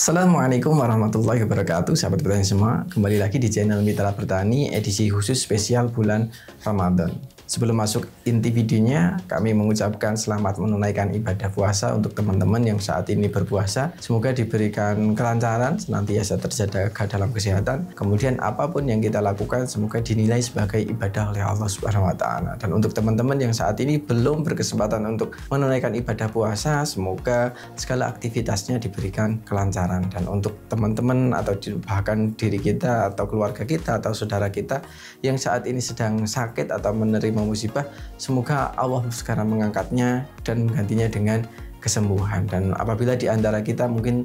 Assalamualaikum warahmatullahi wabarakatuh, sahabat petani semua. Kembali lagi di channel Mitra Bertani edisi khusus spesial bulan Ramadan. Sebelum masuk inti videonya, kami mengucapkan selamat menunaikan ibadah puasa untuk teman-teman yang saat ini berpuasa. Semoga diberikan kelancaran, senantiasa terjaga dalam kesehatan. Kemudian apapun yang kita lakukan, semoga dinilai sebagai ibadah oleh Allah Subhanahu wa Ta'ala. Dan untuk teman-teman yang saat ini belum berkesempatan untuk menunaikan ibadah puasa, semoga segala aktivitasnya diberikan kelancaran. Dan untuk teman-teman atau bahkan diri kita atau keluarga kita atau saudara kita yang saat ini sedang sakit atau menerima musibah, semoga Allah sekarang mengangkatnya dan menggantinya dengan kesembuhan. Dan apabila di antara kita mungkin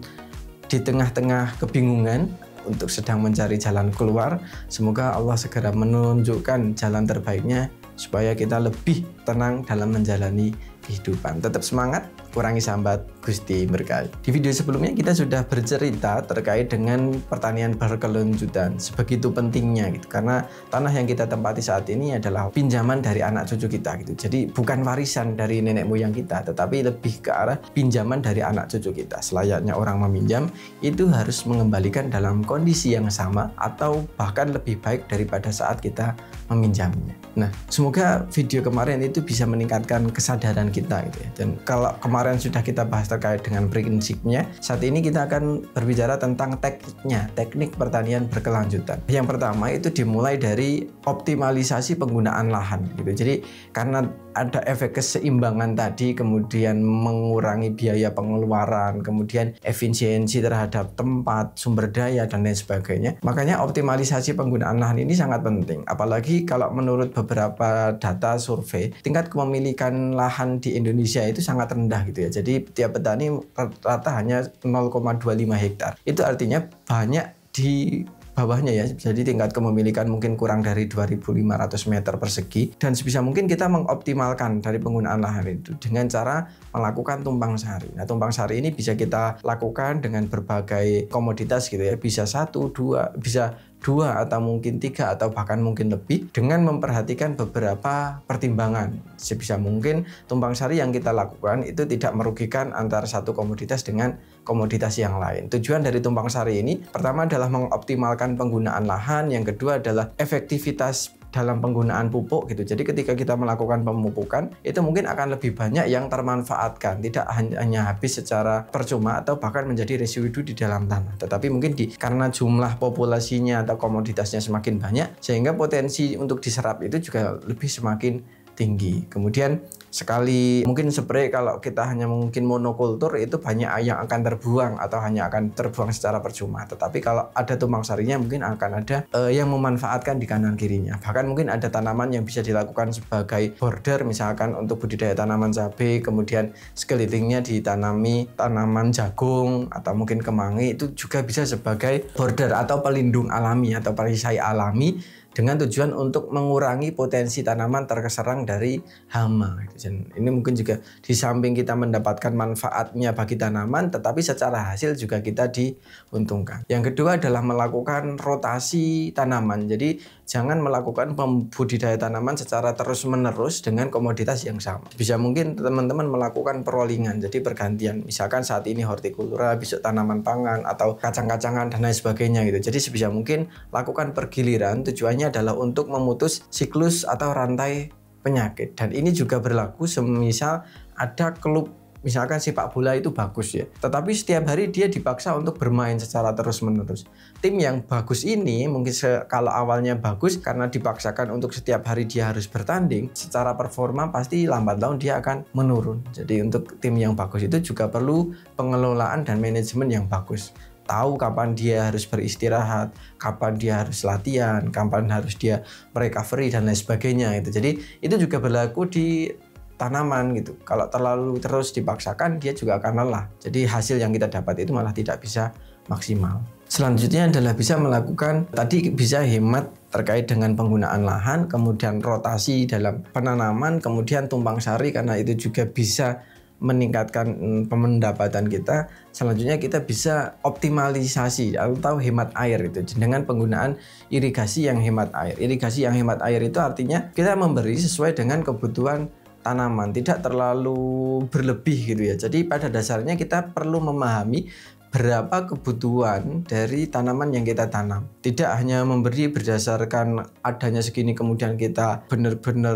di tengah-tengah kebingungan untuk sedang mencari jalan keluar, semoga Allah segera menunjukkan jalan terbaiknya supaya kita lebih tenang dalam menjalani kehidupan. Tetap semangat, kurangi sambat, Gusti berkahi. Di video sebelumnya kita sudah bercerita terkait dengan pertanian berkelanjutan, sebegitu pentingnya gitu. Karena tanah yang kita tempati saat ini adalah pinjaman dari anak cucu kita gitu. Jadi bukan warisan dari nenek moyang kita, tetapi lebih ke arah pinjaman dari anak cucu kita. Selayaknya orang meminjam itu harus mengembalikan dalam kondisi yang sama atau bahkan lebih baik daripada saat kita meminjamnya. Nah, semoga video kemarin itu bisa meningkatkan kesadaran kita gitu ya. Dan kalau kemarin sudah kita bahas terkait dengan prinsipnya, saat ini kita akan berbicara tentang tekniknya, teknik pertanian berkelanjutan. Yang pertama itu dimulai dari optimalisasi penggunaan lahan gitu. Jadi karena ada efek keseimbangan tadi, kemudian mengurangi biaya pengeluaran, kemudian efisiensi terhadap tempat, sumber daya, dan lain sebagainya. Makanya optimalisasi penggunaan lahan ini sangat penting. Apalagi kalau menurut beberapa data survei, tingkat kepemilikan lahan di Indonesia itu sangat rendah gitu ya. Jadi tiap petani rata hanya 0,25 hektar. Itu artinya banyak di bawahnya ya, jadi tingkat kepemilikan mungkin kurang dari 2.500 meter persegi, dan sebisa mungkin kita mengoptimalkan dari penggunaan lahan itu dengan cara melakukan tumpang sari. Nah, tumpang sari ini bisa kita lakukan dengan berbagai komoditas gitu ya, bisa 1, 2, bisa 2 atau mungkin 3 atau bahkan mungkin lebih, dengan memperhatikan beberapa pertimbangan. Sebisa mungkin tumpang sari yang kita lakukan itu tidak merugikan antara satu komoditas dengan komoditas yang lain. Tujuan dari tumpang sari ini pertama adalah mengoptimalkan penggunaan lahan, yang kedua adalah efektivitas dalam penggunaan pupuk gitu. Jadi ketika kita melakukan pemupukan itu mungkin akan lebih banyak yang termanfaatkan, tidak hanya habis secara percuma atau bahkan menjadi residu di dalam tanah, tetapi mungkin karena jumlah populasinya atau komoditasnya semakin banyak, sehingga potensi untuk diserap itu juga lebih semakin tinggi. Kemudian sekali mungkin spray, kalau kita hanya mungkin monokultur itu banyak yang akan terbuang atau hanya akan terbuang secara percuma. Tetapi kalau ada tumpang sarinya mungkin akan ada yang memanfaatkan di kanan kirinya. Bahkan mungkin ada tanaman yang bisa dilakukan sebagai border, misalkan untuk budidaya tanaman cabai, kemudian sekelilingnya ditanami tanaman jagung atau mungkin kemangi, itu juga bisa sebagai border atau pelindung alami atau perisai alami, dengan tujuan untuk mengurangi potensi tanaman terserang dari hama. Dan ini mungkin juga di samping kita mendapatkan manfaatnya bagi tanaman, tetapi secara hasil juga kita diuntungkan. Yang kedua adalah melakukan rotasi tanaman. Jadi jangan melakukan pembudidaya tanaman secara terus-menerus dengan komoditas yang sama. Bisa mungkin teman-teman melakukan perollingan, jadi pergantian. Misalkan saat ini hortikultura, besok tanaman pangan atau kacang-kacangan dan lain sebagainya gitu. Jadi sebisa mungkin lakukan pergiliran, tujuannya adalah untuk memutus siklus atau rantai penyakit. Dan ini juga berlaku semisal ada klub, misalkan sepak bola itu bagus ya, tetapi setiap hari dia dipaksa untuk bermain secara terus-menerus. Tim yang bagus ini mungkin kalau awalnya bagus karena dipaksakan untuk setiap hari dia harus bertanding, secara performa pasti lambat laun dia akan menurun. Jadi untuk tim yang bagus itu juga perlu pengelolaan dan manajemen yang bagus. Tahu kapan dia harus beristirahat, kapan dia harus latihan, kapan harus dia recovery dan lain sebagainya gitu. Jadi itu juga berlaku di tanaman gitu. Kalau terlalu terus dipaksakan, dia juga akan lelah. Jadi hasil yang kita dapat itu malah tidak bisa maksimal. Selanjutnya adalah bisa melakukan, tadi bisa hemat terkait dengan penggunaan lahan, kemudian rotasi dalam penanaman, kemudian tumpang sari karena itu juga bisa meningkatkan pendapatan kita. Selanjutnya kita bisa optimalisasi atau hemat air itu dengan penggunaan irigasi yang hemat air. Irigasi yang hemat air itu artinya kita memberi sesuai dengan kebutuhan tanaman, tidak terlalu berlebih gitu ya. Jadi pada dasarnya kita perlu memahami berapa kebutuhan dari tanaman yang kita tanam. Tidak hanya memberi berdasarkan adanya segini kemudian kita benar-benar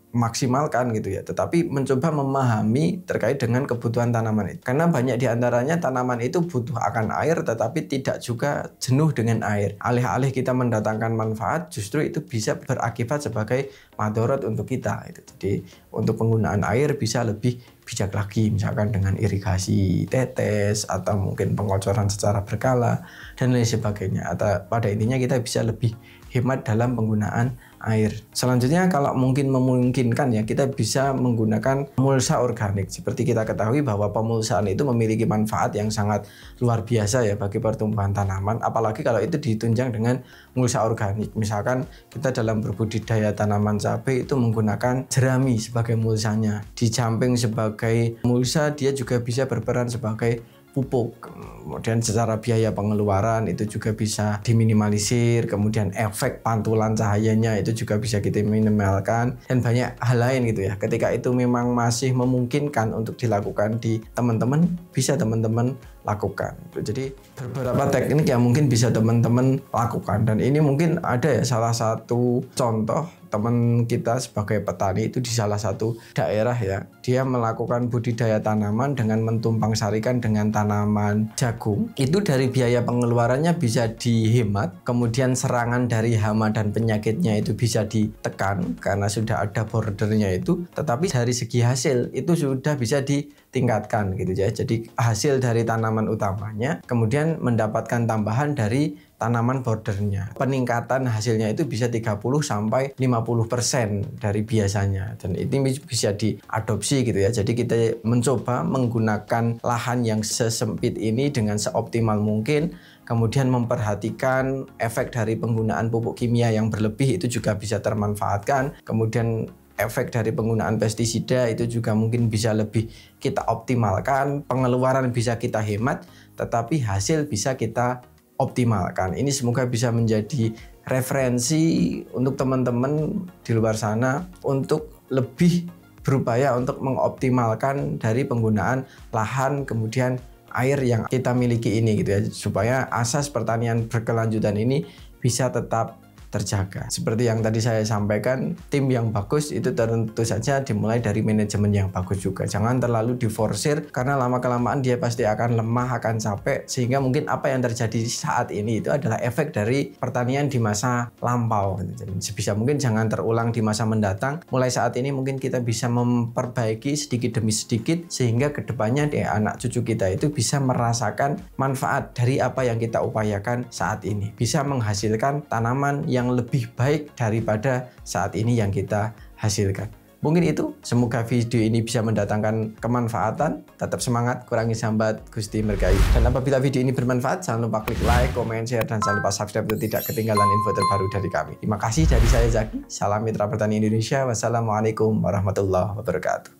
maksimalkan gitu ya, tetapi mencoba memahami terkait dengan kebutuhan tanaman itu. Karena banyak diantaranya tanaman itu butuh akan air tetapi tidak juga jenuh dengan air. Alih-alih kita mendatangkan manfaat, justru itu bisa berakibat sebagai madorot untuk kita gitu. Jadi untuk penggunaan air bisa lebih bijak lagi, misalkan dengan irigasi tetes atau mungkin pengocoran secara berkala dan lain sebagainya. Atau pada intinya kita bisa lebih hemat dalam penggunaan air. Selanjutnya kalau mungkin memungkinkan ya, kita bisa menggunakan mulsa organik. Seperti kita ketahui bahwa pemulsaan itu memiliki manfaat yang sangat luar biasa ya bagi pertumbuhan tanaman, apalagi kalau itu ditunjang dengan mulsa organik. Misalkan kita dalam berbudidaya tanaman cabai itu menggunakan jerami sebagai mulsanya, di samping sebagai mulsa dia juga bisa berperan sebagai pupuk. Kemudian secara biaya pengeluaran itu juga bisa diminimalisir, kemudian efek pantulan cahayanya itu juga bisa kita minimalkan, dan banyak hal lain gitu ya. Ketika itu memang masih memungkinkan untuk dilakukan di teman-teman, bisa teman-teman lakukan. Jadi beberapa teknik yang mungkin bisa teman-teman lakukan, dan ini mungkin ada ya salah satu contoh teman kita sebagai petani itu di salah satu daerah ya, dia melakukan budidaya tanaman dengan mentumpang sarikan dengan tanaman jagung. Itu dari biaya pengeluarannya bisa dihemat, kemudian serangan dari hama dan penyakitnya itu bisa ditekan karena sudah ada bordernya itu, tetapi dari segi hasil itu sudah bisa ditingkatkan gitu ya. Jadi hasil dari tanaman utamanya kemudian mendapatkan tambahan dari tanaman bordernya. Peningkatan hasilnya itu bisa 30-50% dari biasanya, dan ini bisa diadopsi gitu ya. Jadi kita mencoba menggunakan lahan yang sesempit ini dengan seoptimal mungkin, kemudian memperhatikan efek dari penggunaan pupuk kimia yang berlebih itu juga bisa termanfaatkan, kemudian efek dari penggunaan pestisida itu juga mungkin bisa lebih kita optimalkan, pengeluaran bisa kita hemat, tetapi hasil bisa kita optimalkan. Ini semoga bisa menjadi referensi untuk teman-teman di luar sana untuk lebih berupaya untuk mengoptimalkan dari penggunaan lahan kemudian air yang kita miliki ini gitu ya, supaya asas pertanian berkelanjutan ini bisa tetap terjaga. Seperti yang tadi saya sampaikan, tim yang bagus itu tentu saja dimulai dari manajemen yang bagus juga. Jangan terlalu diforsir karena lama-kelamaan dia pasti akan lemah, akan capek, sehingga mungkin apa yang terjadi saat ini itu adalah efek dari pertanian di masa lampau. Jadi sebisa mungkin jangan terulang di masa mendatang. Mulai saat ini mungkin kita bisa memperbaiki sedikit demi sedikit sehingga kedepannya anak cucu kita itu bisa merasakan manfaat dari apa yang kita upayakan saat ini. Bisa menghasilkan tanaman yang lebih baik daripada saat ini yang kita hasilkan. Mungkin itu, semoga video ini bisa mendatangkan kemanfaatan. Tetap semangat, kurangi sambat, Gusti berkahi. Dan apabila video ini bermanfaat, jangan lupa klik like, comment, share, dan jangan lupa subscribe untuk tidak ketinggalan info terbaru dari kami. Terima kasih dari saya Zaki. Salam Mitra Pertanian Indonesia. Wassalamualaikum warahmatullahi wabarakatuh.